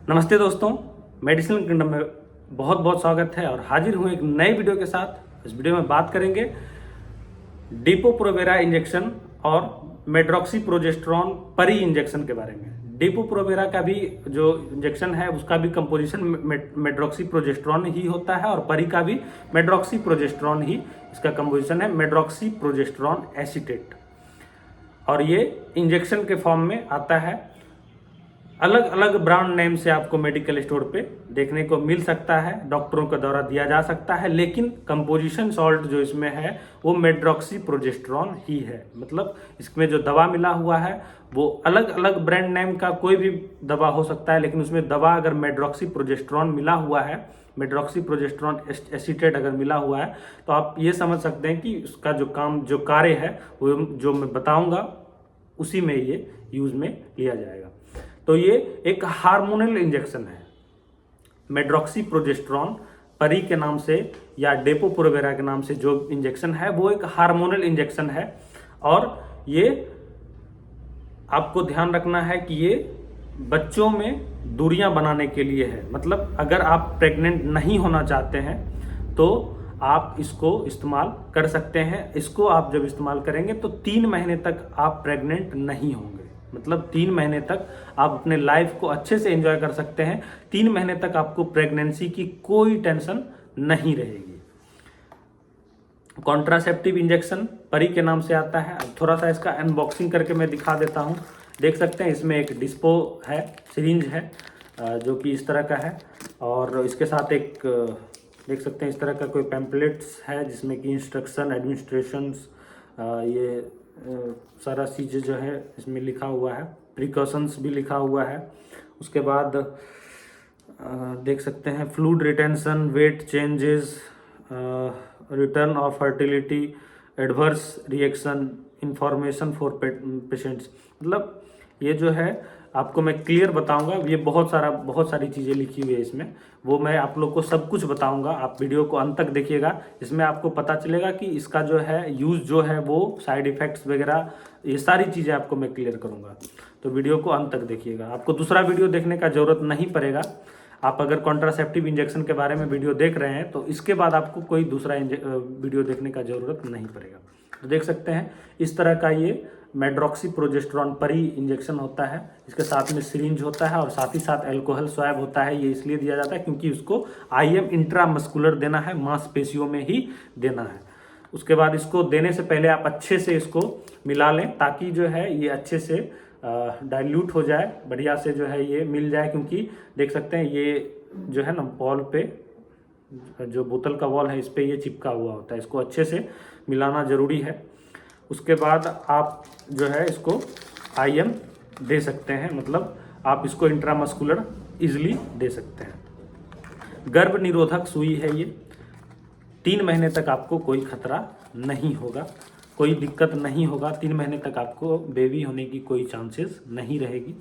नमस्ते दोस्तों, medicine kingdom में बहुत बहुत स्वागत है और हाजिर हूँ एक नए वीडियो के साथ। इस वीडियो में बात करेंगे डेपो-प्रोवेरा इंजेक्शन और मेड्रॉक्सीप्रोजेस्टेरॉन परी इंजेक्शन के बारे में। डेपो-प्रोवेरा का भी जो इंजेक्शन है उसका भी कंपोजिशन मेड्रॉक्सीप्रोजेस्टेरॉन ही होता है और परी का भी मेड्रॉक्सीप्रोजेस्टेरॉन ही इसका कंपोजिशन है, मेड्रॉक्सीप्रोजेस्टेरॉन एसीटेट। और ये इंजेक्शन के फॉर्म में आता है। अलग अलग ब्रांड नेम से आपको मेडिकल स्टोर पे देखने को मिल सकता है, डॉक्टरों के द्वारा दिया जा सकता है, लेकिन कंपोजिशन सॉल्ट जो इसमें है वो मेड्रॉक्सीप्रोजेस्टेरॉन ही है। मतलब इसमें जो दवा मिला हुआ है वो अलग अलग ब्रांड नेम का कोई भी दवा हो सकता है, लेकिन उसमें दवा अगर मेड्रॉक्सीप्रोजेस्टेरॉन मिला हुआ है, मेड्रॉक्सीप्रोजेस्टेरॉन एसीटेट अगर मिला हुआ है, तो आप ये समझ सकते हैं कि उसका जो कार्य है वो जो मैं बताऊंगा उसी में ये यूज में लिया जाएगा। तो ये एक हार्मोनल इंजेक्शन है। मेड्रॉक्सीप्रोजेस्टेरॉन परी के नाम से या डेपो-प्रोवेरा के नाम से जो इंजेक्शन है वो एक हार्मोनल इंजेक्शन है। और ये आपको ध्यान रखना है कि ये बच्चों में दूरियां बनाने के लिए है। मतलब अगर आप प्रेग्नेंट नहीं होना चाहते हैं तो आप इसको इस्तेमाल कर सकते हैं। इसको आप जब इस्तेमाल करेंगे तो 3 महीने तक आप प्रेग्नेंट नहीं होंगे। मतलब 3 महीने तक आप अपने लाइफ को अच्छे से एंजॉय कर सकते हैं। 3 महीने तक आपको प्रेगनेंसी की कोई टेंशन नहीं रहेगी। कॉन्ट्रासेप्टिव इंजेक्शन परी के नाम से आता है। अब थोड़ा सा इसका अनबॉक्सिंग करके मैं दिखा देता हूँ। देख सकते हैं इसमें एक डिस्पो है, सिरिंज है जो कि इस तरह का है, और इसके साथ एक देख सकते हैं इस तरह का कोई पैम्पलेट्स है जिसमें कि इंस्ट्रक्शन, एडमिनिस्ट्रेशंस, ये सारा चीज़ें जो है इसमें लिखा हुआ है, प्रिकॉशंस भी लिखा हुआ है। उसके बाद देख सकते हैं fluid retention, weight changes, return of fertility, adverse reaction, information for patients. मतलब ये जो है आपको मैं क्लियर बताऊंगा। ये बहुत सारी चीज़ें लिखी हुई है इसमें, वो मैं आप लोग को सब कुछ बताऊंगा। आप वीडियो को अंत तक देखिएगा, इसमें आपको पता चलेगा कि इसका जो है यूज़ जो है वो साइड इफ़ेक्ट्स वगैरह ये सारी चीज़ें आपको मैं क्लियर करूंगा। तो वीडियो को अंत तक देखिएगा, आपको दूसरा वीडियो देखने का ज़रूरत नहीं पड़ेगा। आप अगर कॉन्ट्रासेप्टिव इंजेक्शन के बारे में वीडियो देख रहे हैं तो इसके बाद आपको कोई दूसरा वीडियो देखने का ज़रूरत नहीं पड़ेगा। तो देख सकते हैं इस तरह का ये मेड्रॉक्सीप्रोजेस्टेरॉन परी इंजेक्शन होता है। इसके साथ में सिरिंज होता है और साथ ही साथ अल्कोहल स्वैब होता है। ये इसलिए दिया जाता है क्योंकि उसको IM इंट्रामस्कुलर देना है, मांसपेशियों में ही देना है। उसके बाद इसको देने से पहले आप अच्छे से इसको मिला लें ताकि जो है ये अच्छे से डाइल्यूट हो जाए, बढ़िया से जो है ये मिल जाए। क्योंकि देख सकते हैं ये जो है ना वॉल पे, जो बोतल का वॉल है इस पर ये चिपका हुआ होता है, इसको अच्छे से मिलाना ज़रूरी है। उसके बाद आप जो है इसको IM दे सकते हैं, मतलब आप इसको इंट्रामस्कुलर इजीली दे सकते हैं। गर्भ निरोधक सुई है ये। 3 महीने तक आपको कोई खतरा नहीं होगा, कोई दिक्कत नहीं होगा। 3 महीने तक आपको बेबी होने की कोई चांसेस नहीं रहेगी।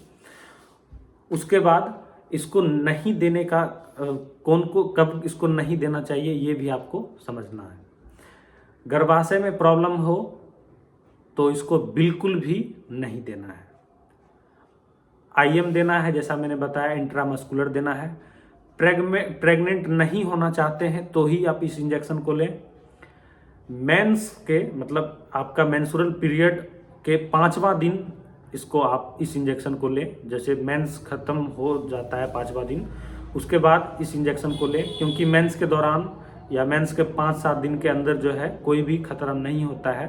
उसके बाद इसको नहीं देने का कौन को कब इसको नहीं देना चाहिए ये भी आपको समझना है। गर्भाशय में प्रॉब्लम हो तो इसको बिल्कुल भी नहीं देना है। IM देना है, जैसा मैंने बताया, इंट्रामस्कुलर देना है। प्रेग्नेंट नहीं होना चाहते हैं तो ही आप इस इंजेक्शन को लें। मेंस के मतलब आपका मेंस्ट्रुअल पीरियड के 5वां दिन इसको आप इस इंजेक्शन को लें। जैसे मेंस खत्म हो जाता है 5वां दिन, उसके बाद इस इंजेक्शन को लें, क्योंकि मेंस के दौरान या मेंस के 5-7 दिन के अंदर जो है कोई भी खतरा नहीं होता है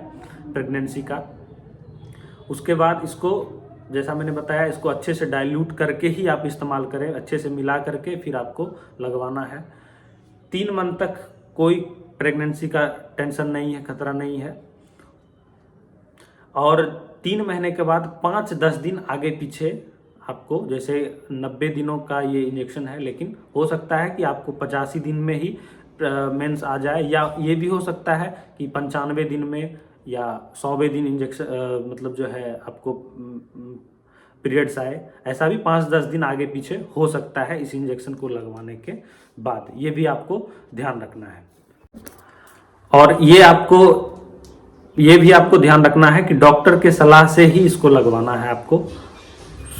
प्रेगनेंसी का। उसके बाद इसको जैसा मैंने बताया इसको अच्छे से डाइल्यूट करके ही आप इस्तेमाल करें, अच्छे से मिला करके फिर आपको लगवाना है। 3 मंथ तक कोई प्रेगनेंसी का टेंशन नहीं है, खतरा नहीं है। और 3 महीने के बाद 5-10 दिन आगे पीछे आपको, जैसे 90 दिनों का ये इंजेक्शन है, लेकिन हो सकता है कि आपको 85 दिन में ही मेंस आ जाए, या ये भी हो सकता है कि 95 दिन में या 100वें दिन इंजेक्शन मतलब जो है आपको पीरियड्स आए। ऐसा भी 5-10 दिन आगे पीछे हो सकता है इस इंजेक्शन को लगवाने के बाद। ये भी आपको ध्यान रखना है। और ये भी आपको ध्यान रखना है कि डॉक्टर के सलाह से ही इसको लगवाना है। आपको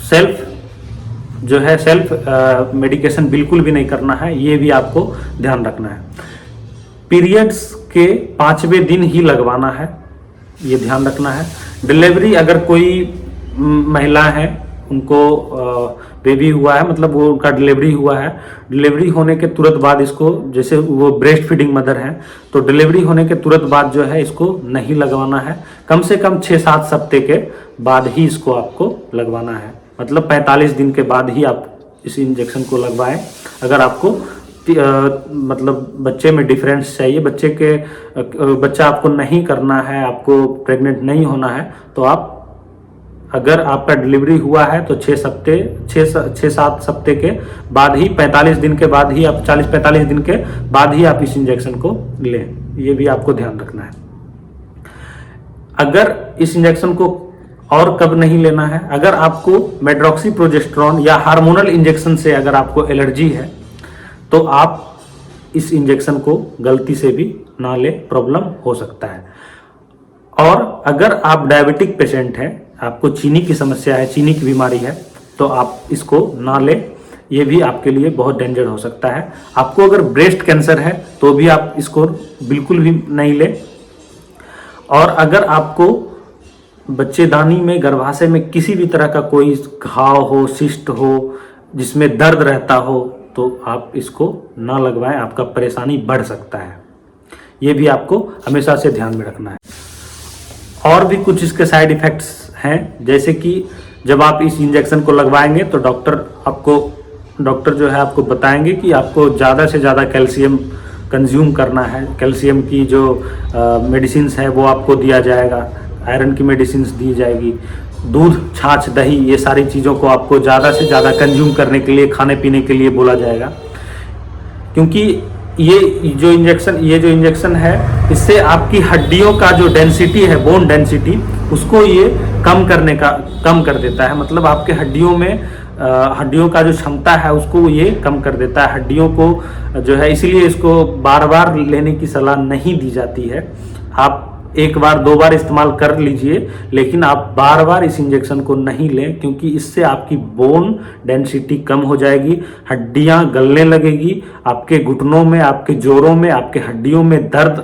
सेल्फ जो है सेल्फ मेडिकेशन बिल्कुल भी नहीं करना है, ये भी आपको ध्यान रखना है। पीरियड्स के 5वें दिन ही लगवाना है, ये ध्यान रखना है। डिलीवरी अगर कोई महिला है, उनको बेबी हुआ है, मतलब वो उनका डिलीवरी हुआ है, डिलीवरी होने के तुरंत बाद इसको, जैसे वो ब्रेस्ट फीडिंग मदर है तो डिलीवरी होने के तुरंत बाद जो है इसको नहीं लगवाना है। कम से कम 6-7 सप्ताह के बाद ही इसको आपको लगवाना है, मतलब 45 दिन के बाद ही आप इस इंजेक्शन को लगवाएं। अगर आपको मतलब बच्चे में डिफरेंस चाहिए, बच्चा आपको नहीं करना है, आपको प्रेग्नेंट नहीं होना है, तो आप, अगर आपका डिलीवरी हुआ है तो 6-7 सप्ताह के बाद ही, 45 दिन के बाद ही आप, 40-45 दिन के बाद ही आप इस इंजेक्शन को लें, ये भी आपको ध्यान रखना है। अगर इस इंजेक्शन को और कब नहीं लेना है, अगर आपको मेड्रॉक्सीप्रोजेस्टेरोन या हार्मोनल इंजेक्शन से अगर आपको एलर्जी है तो आप इस इंजेक्शन को गलती से भी ना ले, प्रॉब्लम हो सकता है। और अगर आप डायबिटिक पेशेंट हैं, आपको चीनी की समस्या है, चीनी की बीमारी है, तो आप इसको ना ले, ये भी आपके लिए बहुत डेंजर हो सकता है। आपको अगर ब्रेस्ट कैंसर है तो भी आप इसको बिल्कुल भी नहीं ले। और अगर आपको बच्चेदानी में, गर्भाशय में किसी भी तरह का कोई घाव हो, सिस्ट हो, जिसमें दर्द रहता हो, तो आप इसको ना लगवाएं, आपका परेशानी बढ़ सकता है। ये भी आपको हमेशा से ध्यान में रखना है। और भी कुछ इसके साइड इफ़ेक्ट्स हैं, जैसे कि जब आप इस इंजेक्शन को लगवाएंगे तो डॉक्टर जो है आपको बताएंगे कि आपको ज़्यादा से ज़्यादा कैल्शियम कंज्यूम करना है। कैल्शियम की जो मेडिसिन्स है वो आपको दिया जाएगा, आयरन की मेडिसिन्स दी जाएगी, दूध, छाछ, दही, ये सारी चीज़ों को आपको ज़्यादा से ज़्यादा कंज्यूम करने के लिए, खाने पीने के लिए बोला जाएगा। क्योंकि ये जो इंजेक्शन है, इससे आपकी हड्डियों का जो डेंसिटी है, बोन डेंसिटी, उसको ये कम कर देता है। मतलब आपके हड्डियों का जो क्षमता है उसको ये कम कर देता है, हड्डियों को जो है। इसीलिए इसको बार बार लेने की सलाह नहीं दी जाती है। आप 1 बार 2 बार इस्तेमाल कर लीजिए, लेकिन आप बार बार इस इंजेक्शन को नहीं लें, क्योंकि इससे आपकी बोन डेंसिटी कम हो जाएगी, हड्डियां गलने लगेगी, आपके घुटनों में, आपके जोड़ों में, आपके हड्डियों में दर्द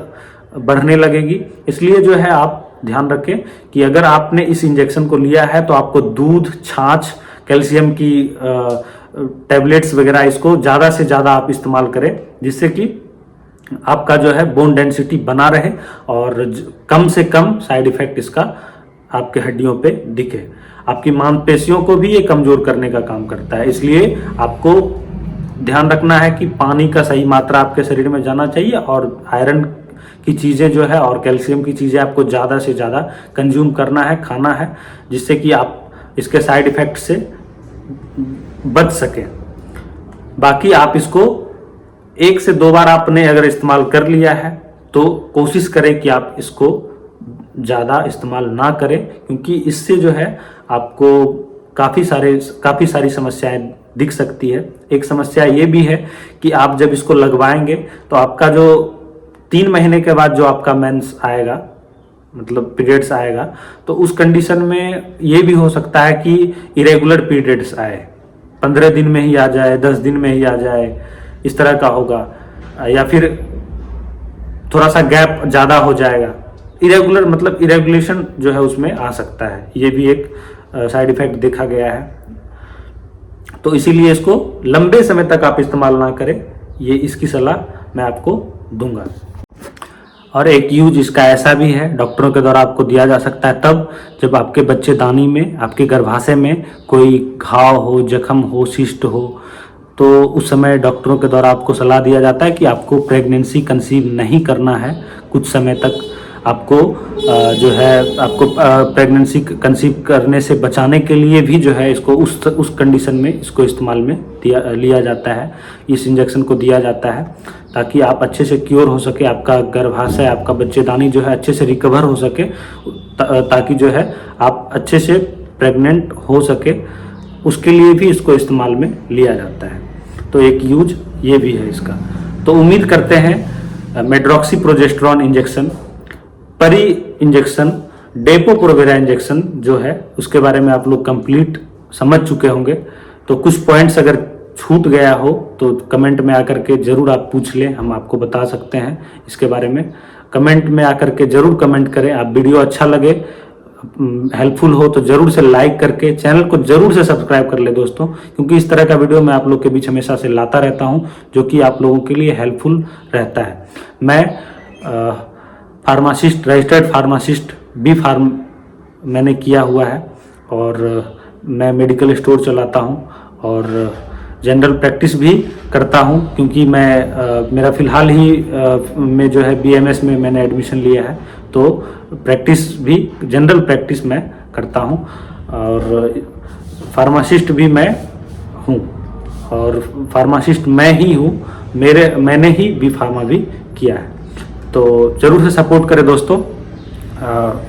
बढ़ने लगेगी। इसलिए जो है आप ध्यान रखें कि अगर आपने इस इंजेक्शन को लिया है तो आपको दूध, छाछ, कैल्शियम की टैबलेट्स वगैरह, इसको ज़्यादा से ज़्यादा आप इस्तेमाल करें, जिससे कि आपका जो है बोन डेंसिटी बना रहे और कम से कम साइड इफेक्ट इसका आपके हड्डियों पे दिखे। आपकी मांसपेशियों को भी ये कमज़ोर करने का काम करता है। इसलिए आपको ध्यान रखना है कि पानी का सही मात्रा आपके शरीर में जाना चाहिए, और आयरन की चीज़ें जो है और कैल्शियम की चीज़ें आपको ज़्यादा से ज़्यादा कंज्यूम करना है, खाना है, जिससे कि आप इसके साइड इफ़ेक्ट से बच सकें। बाकी आप इसको 1 से 2 बार आपने अगर इस्तेमाल कर लिया है तो कोशिश करें कि आप इसको ज़्यादा इस्तेमाल ना करें, क्योंकि इससे जो है आपको काफ़ी सारी समस्याएं दिख सकती है। एक समस्या ये भी है कि आप जब इसको लगवाएंगे तो आपका जो 3 महीने के बाद जो आपका मेंस आएगा, मतलब पीरियड्स आएगा, तो उस कंडीशन में ये भी हो सकता है कि इरेगुलर पीरियड्स आए, 15 दिन में ही आ जाए, 10 दिन में ही आ जाए, इस तरह का होगा, या फिर थोड़ा सा गैप ज़्यादा हो जाएगा। इरेगुलर मतलब इरेगुलेशन जो है उसमें आ सकता है, ये भी एक साइड इफेक्ट देखा गया है। तो इसीलिए इसको लंबे समय तक आप इस्तेमाल ना करें, ये इसकी सलाह मैं आपको दूंगा। और एक यूज इसका ऐसा भी है, डॉक्टरों के द्वारा आपको दिया जा सकता है तब जब आपके बच्चेदानी में, आपके गर्भाशय में कोई घाव हो, जख्म हो, सिस्ट हो, तो उस समय डॉक्टरों के द्वारा आपको सलाह दिया जाता है कि आपको प्रेगनेंसी कंसीव नहीं करना है कुछ समय तक। आपको जो है आपको प्रेगनेंसी कंसीव करने से बचाने के लिए भी जो है इसको उस कंडीशन में इसको इस्तेमाल में लिया जाता है, इस इंजेक्शन को दिया जाता है, ताकि आप अच्छे से क्योर हो सके, आपका गर्भाशय, आपका बच्चेदानी जो है अच्छे से रिकवर हो सके, ताकि जो है आप अच्छे से प्रेग्नेंट हो सके, उसके लिए भी इसको इस्तेमाल में लिया जाता है। तो एक यूज ये भी है इसका। तो उम्मीद करते हैं मेड्रॉक्सीप्रोजेस्टेरोन इंजेक्शन, परी इंजेक्शन, डेपो प्रोवेरा इंजेक्शन जो है उसके बारे में आप लोग कंप्लीट समझ चुके होंगे। तो कुछ पॉइंट्स अगर छूट गया हो तो कमेंट में आकर के ज़रूर आप पूछ लें, हम आपको बता सकते हैं इसके बारे में। कमेंट में आकर के ज़रूर कमेंट करें। आप वीडियो अच्छा लगे, हेल्पफुल हो तो ज़रूर से लाइक करके चैनल को ज़रूर से सब्सक्राइब कर ले दोस्तों, क्योंकि इस तरह का वीडियो मैं आप लोग के बीच हमेशा से लाता रहता हूं जो कि आप लोगों के लिए हेल्पफुल रहता है। मैं pharmacist, registered pharmacist, B pharm मैंने किया हुआ है और मैं मेडिकल स्टोर चलाता हूं और जनरल प्रैक्टिस भी करता हूं, क्योंकि मैं मेरा फ़िलहाल ही में जो है BMS में मैंने एडमिशन लिया है, तो प्रैक्टिस भी जनरल प्रैक्टिस मैं करता हूं और फार्मासिस्ट भी मैं हूं और फार्मासिस्ट मैं ही हूं, मैंने ही बी फार्मा भी किया है। तो ज़रूर से सपोर्ट करें दोस्तों।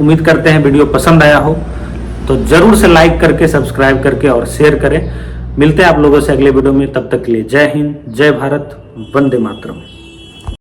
उम्मीद करते हैं वीडियो पसंद आया हो तो ज़रूर से लाइक करके, सब्सक्राइब करके और शेयर करें। मिलते हैं आप लोगों से अगले वीडियो में, तब तक के लिए जय हिंद, जय भारत, वंदे मातरम।